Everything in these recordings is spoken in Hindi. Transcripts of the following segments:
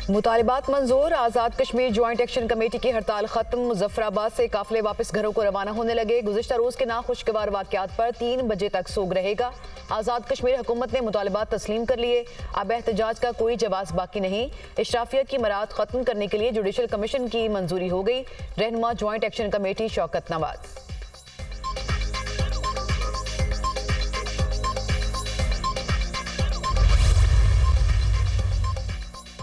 मुतालिबात मंजूर। Azad Kashmir joint action committee की हड़ताल खत्म। मुजफ्फराबाद से काफिले वापस घरों को रवाना होने लगे। गुज़िश्ता रोज के नाखुशगवार वाकयात पर 3 बजे तक सोग रहेगा। आज़ाद कश्मीर हुकूमत ने मुतालिबात तस्लीम कर लिए। अब एहतजाज का कोई जवाब बाकी नहीं। इशराफियत की मराद खत्म करने के लिए जुडिशल कमीशन की मंजूरी हो गई। रहनुमा joint action committee Shaukat Nawaz.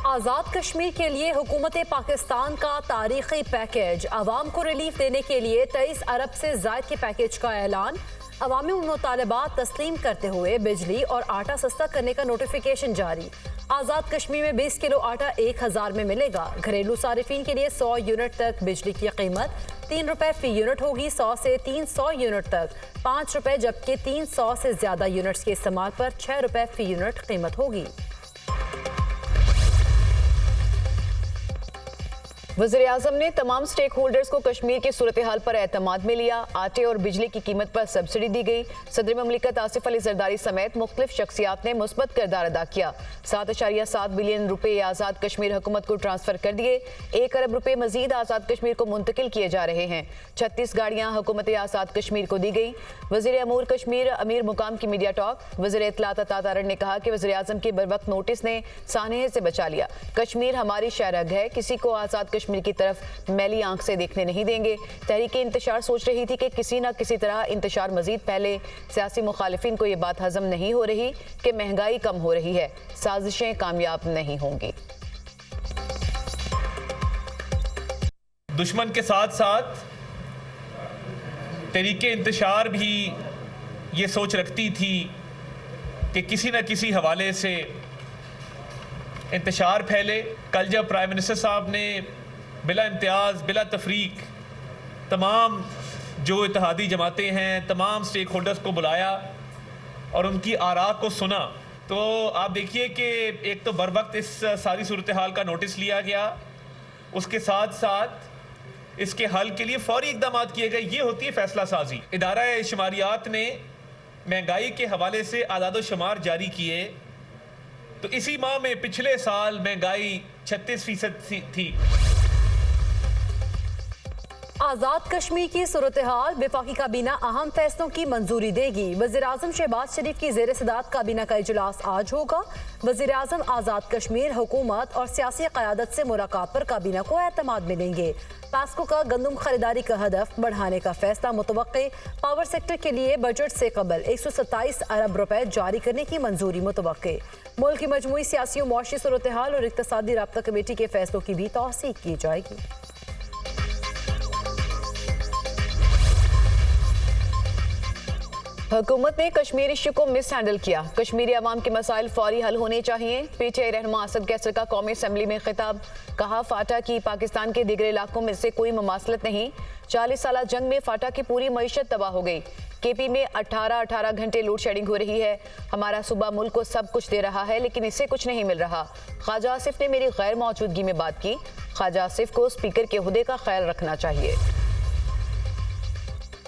Azad Kashmir के लिए हुकूमत पाकिस्तान का तारीखी पैकेज। अवाम को रिलीफ देने के लिए 23 अरब से ज़ायद के पैकेज का ऐलान। अवामी मुतालबात तस्लीम करते हुए बिजली और आटा सस्ता करने का नोटिफिकेशन जारी। आज़ाद कश्मीर में 20 किलो आटा 1000 में मिलेगा। घरेलू सारिफिन के लिए 100 यूनिट तक बिजली की कीमत 3 रुपए फी यूनिट होगी। 100 से 300 यूनिट तक 5 रुपए, जबकि 300 से ज्यादा यूनिट्स के इस्तेमाल पर 6 रुपए फी यूनिट कीमत होगी। वज़ीर आज़म ने तमाम स्टेक होल्डर्स को कश्मीर की सूरत हाल पर एतमाद में लिया। आटे और बिजली की कीमत पर सब्सिडी दी गई। सदर ममलिकत आसिफ अली जरदारी समेत मुख्तलिफ शख्सियात ने मुस्बत किरदार अदा किया। 7.7 बिलियन रुपए आज़ाद कश्मीर हुकूमत को ट्रांसफर कर दिए। 1 अरब रुपए मजीद आज़ाद कश्मीर को मुंतकिल किए जा रहे हैं। 36 गाड़ियां हुकूमत आज़ाद कश्मीर को दी गई। वज़ीर अमूर कश्मीर अमीर मुकाम की मीडिया टॉक। वज़ीर इत्तलात अता तारड़ ने कहा कि वज़ीर आज़म के बरवक्त नोटिस ने सानहे से बचा लिया। कश्मीर हमारी शहरग है, किसी को आज़ाद कश्मीर की तरफ मैली आंख से देखने नहीं देंगे। तहरीक इंतशार सोच रही थी कि किसी न किसी तरह इंतशार मजीद पहले। सियासी मुखालिफिन को यह बात हजम नहीं हो रही कि महंगाई कम हो रही है। साजिशें कामयाब नहीं होंगी। दुश्मन के साथ साथ तहरीक इंतशार भी ये सोच रखती थी कि किसी न किसी हवाले से इंतशार फैले। कल जब प्राइम मिनिस्टर साहब ने बिला इम्तियाज़ बिला तफरीक तमाम जो इत्तेहादी जमातें हैं, तमाम स्टेक होल्डर्स को बुलाया और उनकी आरा को सुना, तो आप देखिए कि एक तो बर वक्त इस सारी सूरत हाल का नोटिस लिया गया, उसके साथ साथ इसके हल के लिए फौरी इकदाम किए गए। ये होती है फैसला साजी। इदारा शुमारियात ने महंगाई के हवाले से आदाद शुमार जारी किए तो इसी माह में पिछले साल महंगाई 36% थी। आज़ाद कश्मीर की सूरत हाल। वफाकी काबीना अहम फैसलों की मंजूरी देगी। वज़ीर आज़म शहबाज शरीफ की ज़ेर सदारत काबीना का इजलास आज होगा। वज़ीर आज़म आज़ाद कश्मीर हुकूमत और सियासी क़यादत से मुलाकात पर काबीना को एतमाद मिलेंगे। पास्को का गंदम खरीदारी का हदफ बढ़ाने का फैसला मुतवक्के। पावर सेक्टर के लिए बजट से कबल 127 अरब रुपए जारी करने की मंजूरी मुतवक्के। मुल्क की मजमूई सियासी और मुआशी सूरत हाल और इक़्तिसादी राब्ता कमेटी के फैसलों की भी तौसीक की जाएगी। हुकूमत ने कश्मीर इश्यू को मिस हैंडल किया। कश्मीरी अवाम के मसाइल फौरी हल होने चाहिए। पीटीआई रहनुमा असद कैसर का कौमी असम्बली में खिताब। कहा, फाटा की पाकिस्तान के दीगर इलाकों में से कोई मुमासलत नहीं। 40 साल जंग में फाटा की पूरी मईशत तबाह हो गई। केपी में 18 घंटे लोड शेडिंग हो रही है। हमारा सूबा मुल्क को सब कुछ दे रहा है, लेकिन इससे कुछ नहीं मिल रहा। ख्वाजा आसिफ ने मेरी गैर मौजूदगी में बात की। ख्वाजा आसिफ को स्पीकर के ओहदे का ख्याल रखना चाहिए।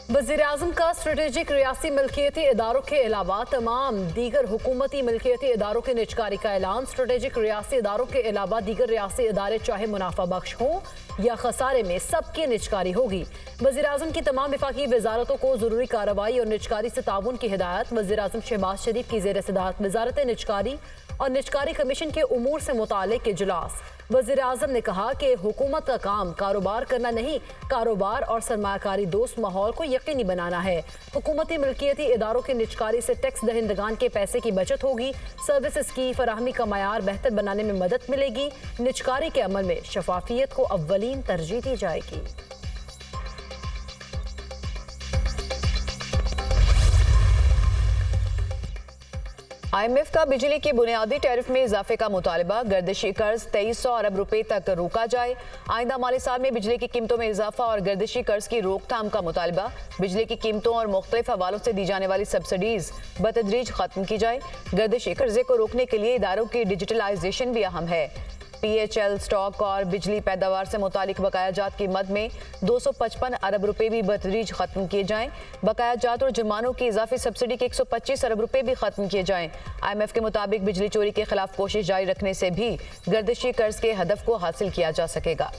वज़ीर आज़म का स्ट्रेटेजिक रियासी मिल्कियती इदारों के अलावा तमाम दीगर हुकूमती मिल्कियती इदारों की निजकारी का ऐलान। स्ट्रेटेजिक रियासी इदारों के अलावा दीगर रियासी इदारे चाहे मुनाफा बख्श हों या खसारे में, सबकी निजकारी होगी। वज़ीर आज़म की तमाम वफाकी वजारतों को ज़रूरी कार्रवाई और निजकारी से ताउन की हिदायत। वज़ीर आज़म शहबाज शरीफ की ज़ेर सदारत वजारत निजकारी और निजकारी कमीशन के उमूर से मुतालिक इजलास। वज़ीर आज़म ने कहा कि हुकूमत का काम कारोबार करना नहीं, कारोबार और सरमायाकारी दोस्त माहौल को यकीनी बनाना है। हुकूमती मिल्कियती इदारों की निजकारी से टैक्स दहिंदगान के पैसे की बचत होगी। सर्विसेज की फराहमी का मयार बेहतर बनाने में मदद मिलेगी। निजकारी के अमल में शफाफियत को अव्वलीन तरजीह दी जाएगी। IMF का बिजली के बुनियादी टैरिफ में इजाफे का मुतालबा। गर्दिशी कर्ज 2300 अरब रुपए तक रोका जाए। आइंदा माली साल में बिजली की कीमतों में इजाफा और गर्दिशी कर्ज की रोकथाम का मुतालबा। बिजली की कीमतों और मुख्तलिफ हवालों से दी जाने वाली सब्सिडीज बतदरीज खत्म की जाए। गर्दिशी कर्जे को रोकने के लिए इदारों की डिजिटलाइजेशन भी अहम है। PHL स्टॉक और बिजली पैदावार से मुतालिक बकायाजात की मद में 255 अरब रुपए भी बतदरीज खत्म किए जाएं। बकायाजात और जुर्मानों की इजाफी सब्सिडी के 125 अरब रुपए भी खत्म किए जाएं। IMF के मुताबिक बिजली चोरी के खिलाफ कोशिश जारी रखने से भी गर्दिशी कर्ज के हदफ को हासिल किया जा सकेगा।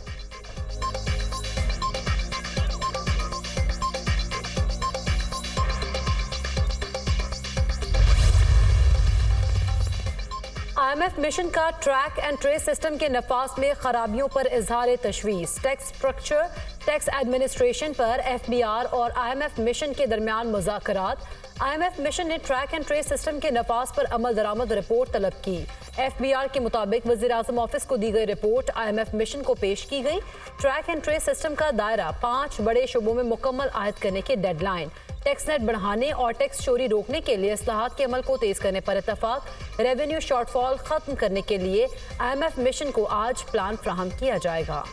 IMF मिशन का ट्रैक एंड ट्रेस सिस्टम के नफाज में खराबियों पर इजहार तशवीश। टैक्स स्ट्रक्चर, टैक्स एडमिनिस्ट्रेशन पर FBR और IMF मिशन के दरमियान मुज़ाकरात। IMF मिशन ने ट्रैक एंड ट्रेस सिस्टम के नफाज पर अमल दरामद रिपोर्ट तलब की। FBR के मुताबिक वज़ीर-ए-आज़म ऑफिस को दी गई रिपोर्ट IMF मिशन को पेश की गई। ट्रैक एंड ट्रेस सिस्टम का दायरा 5 बड़े शोबों में मुकम्मल आयद करने की डेडलाइन, टैक्स नेट बढ़ाने और टैक्स चोरी रोकने के लिए इस्लाहात के अमल को तेज करने पर इत्तफाक, रेवेन्यू शॉर्टफॉल खत्म करने के लिए IMF मिशन को आज प्लान फ्राहम किया जाएगा।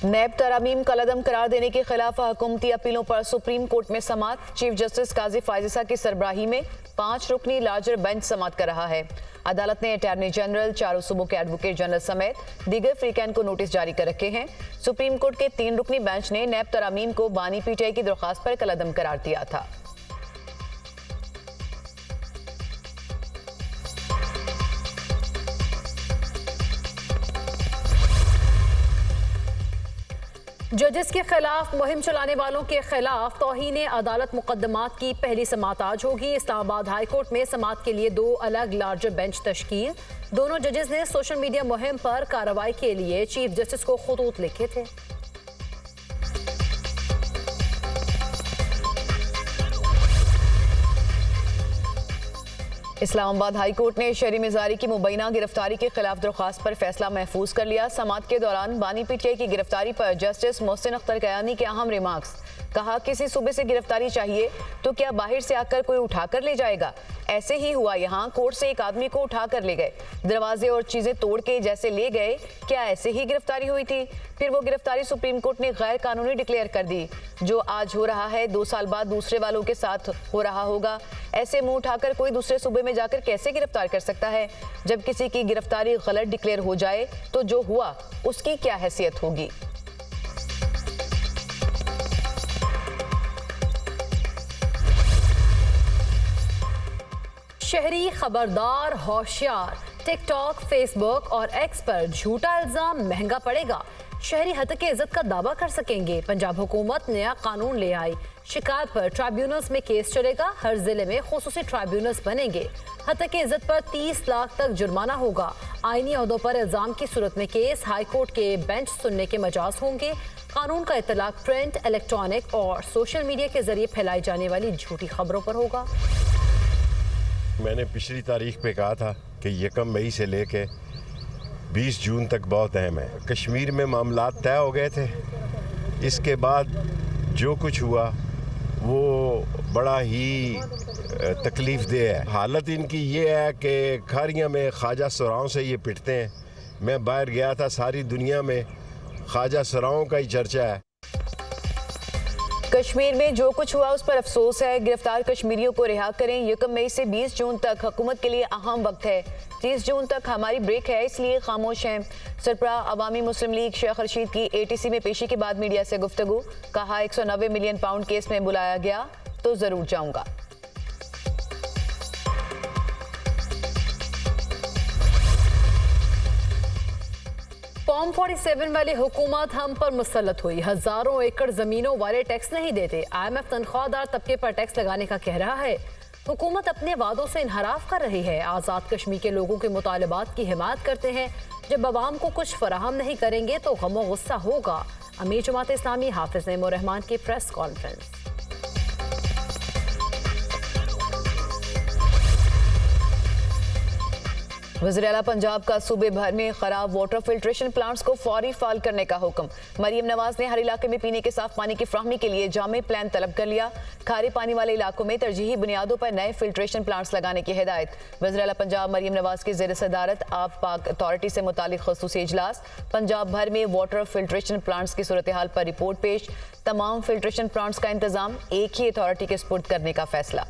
नैब तरामीम कलअदम करार देने के खिलाफ हुकूमती अपीलों पर सुप्रीम कोर्ट में समात। चीफ जस्टिस काजी फायजिसा की सरबराही में 5 रुकनी लार्जर बेंच समात कर रहा है। अदालत ने अटॉर्नी जनरल, चारों सूबों के एडवोकेट जनरल समेत दीगर फ्रीकैन को नोटिस जारी कर रखे हैं। सुप्रीम कोर्ट के 3 रुकनी बेंच ने नैब तरामीम को बानी PTI की दरख्वास्त पर कलअदम करार दिया था। जजेस के खिलाफ मुहिम चलाने वालों के खिलाफ तौहीन अदालत मुकदमात की पहली समात आज होगी। इस्लामाबाद हाई कोर्ट में समात के लिए 2 अलग लार्जर बेंच तश्कील। दोनों जजेस ने सोशल मीडिया मुहिम पर कार्रवाई के लिए चीफ जस्टिस को खुतूत लिखे थे। इस्लामाबाद हाई कोर्ट ने शहरी मिजारी की मुबैना गिरफ्तारी के खिलाफ दरख्वास्त पर फैसला महफूज कर लिया। समात के दौरान बानी PTI की गिरफ्तारी पर जस्टिस मोहसिन अख्तर कयानी के अहम रिमार्क्स। कहा, किसी सूबे से गिरफ्तारी चाहिए तो क्या बाहर से आकर कोई उठा कर ले जाएगा? ऐसे ही हुआ यहाँ। कोर्ट से एक आदमी को उठा कर ले गए, दरवाजे और चीजें तोड़ के जैसे ले गए। क्या ऐसे ही गिरफ्तारी हुई थी? फिर वो गिरफ्तारी सुप्रीम कोर्ट ने गैर कानूनी डिक्लेयर कर दी। जो आज हो रहा है 2 साल बाद दूसरे वालों के साथ हो रहा होगा। ऐसे मुंह उठाकर कोई दूसरे सूबे में जाकर कैसे गिरफ्तार कर सकता है? जब किसी की गिरफ्तारी गलत डिक्लेयर हो जाए तो जो हुआ उसकी क्या हैसियत होगी? शहरी खबरदार, होशियार। टिकटॉक, फेसबुक और एक्स पर झूठा इल्जाम महंगा पड़ेगा। शहरी हतके इज्जत का दावा कर सकेंगे। पंजाब हुकूमत नया कानून ले आई। शिकायत पर ट्राइब्यूनल्स में केस चलेगा। हर जिले में खुसूसी ट्राइब्यूनल्स बनेंगे। हतके इज्जत पर 30 लाख तक जुर्माना होगा। आईनी अहदों पर इल्जाम की सूरत में केस हाई कोर्ट के बेंच सुनने के मजाज होंगे। कानून का इतलाक प्रिंट, इलेक्ट्रॉनिक और सोशल मीडिया के जरिए फैलाई जाने वाली झूठी खबरों पर होगा। मैंने पिछली तारीख पे कहा था कि 1 मई से लेके 20 जून तक बहुत अहम है। कश्मीर में मामलात तय हो गए थे। इसके बाद जो कुछ हुआ वो बड़ा ही तकलीफ दे है। हालत इनकी ये है कि खारियाँ में ख्वाजा सराओं से ये पिटते हैं। मैं बाहर गया था, सारी दुनिया में ख्वाजा सराओं का ही चर्चा है। कश्मीर में जो कुछ हुआ उस पर अफसोस है। गिरफ्तार कश्मीरियों को रिहा करें। 1 मई से 20 जून तक हुकूमत के लिए अहम वक्त है। 30 जून तक हमारी ब्रेक है, इसलिए खामोश हैं। सरबराह अवामी मुस्लिम लीग शेख रशीद की ATC में पेशी के बाद मीडिया से गुफ्तगू। कहा, 190 मिलियन पाउंड केस में बुलाया गया तो जरूर जाऊंगा। फॉर्म 47 वाली हुकूमत हम पर मुसल्लत हुई। हजारों एकड़ जमीनों वाले टैक्स नहीं देते। IMF तनख्वाहदार तबके पर टैक्स लगाने का कह रहा है। हुकूमत अपने वादों से इनहराफ कर रही है। आज़ाद कश्मीर के लोगों के मुतालबात की हिमायत करते हैं। जब अवाम को कुछ फराहम नहीं करेंगे तो गम और गुस्सा होगा। अमीर जमात इस्लामी हाफिज नईम उर रहमान की प्रेस कॉन्फ्रेंस। वज़ीर आला पंजाब का सूबे भर में खराब वाटर फिल्ट्रेशन प्लांट्स को फौरी फाल करने का हुक्म। मरियम नवाज ने हर इलाके में पीने के साफ पानी की फ्राहमी के लिए जामे प्लान तलब कर लिया। खारे पानी वाले इलाकों में तरजीही बुनियादों पर नए फिल्ट्रेशन प्लांट्स लगाने की हिदायत। वज़ीर आला पंजाब मरियम नवाज की ज़ेर सदारत आब पाक अथॉरिटी से मुतालिक ख़ुसूसी इजलास। पंजाब भर में वाटर फिल्ट्रेशन प्लांट्स की सूरत हाल पर रिपोर्ट पेश। तमाम फिल्ट्रेशन प्लांट्स का इंतजाम एक ही अथॉरिटी के सुपुर्द करने का फैसला।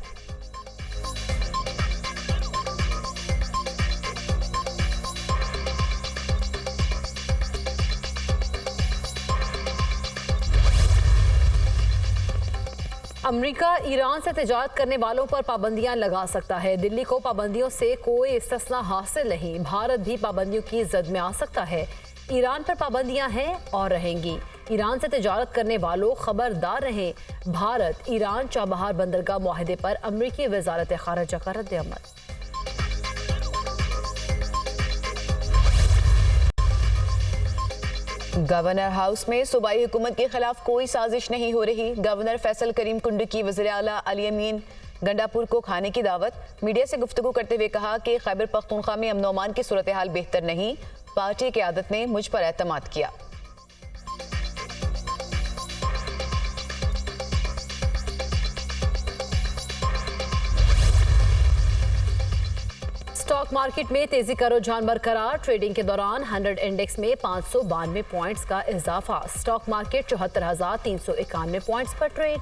अमेरिका ईरान से तिजारत करने वालों पर पाबंदियां लगा सकता है। दिल्ली को पाबंदियों से कोई इस्तिस्ना हासिल नहीं। भारत भी पाबंदियों की जद में आ सकता है। ईरान पर पाबंदियां हैं और रहेंगी। ईरान से तिजारत करने वालों खबरदार रहें। भारत ईरान चाबहार बंदरगाह मुआहदे पर अमरीकी वजारत खारजा का रद्द-ए-अमल। गवर्नर हाउस में सूबाई हुकूमत के खिलाफ कोई साजिश नहीं हो रही। गवर्नर फैसल करीम कुंडू की वज़ीर आला अली अमीन गंडापुर को खाने की दावत। मीडिया से गुफ्तगू करते हुए कहा कि खैबर पख्तूनख्वा में अमन ओमान की सूरत हाल बेहतर नहीं। पार्टी क़यादत ने मुझ पर एतमाद किया। स्टॉक मार्केट में तेजी का रुझान बरकरार। ट्रेडिंग के दौरान 100 इंडेक्स में 592 पॉइंट्स का इजाफा। स्टॉक मार्केट 74,391 पॉइंट्स पर ट्रेड।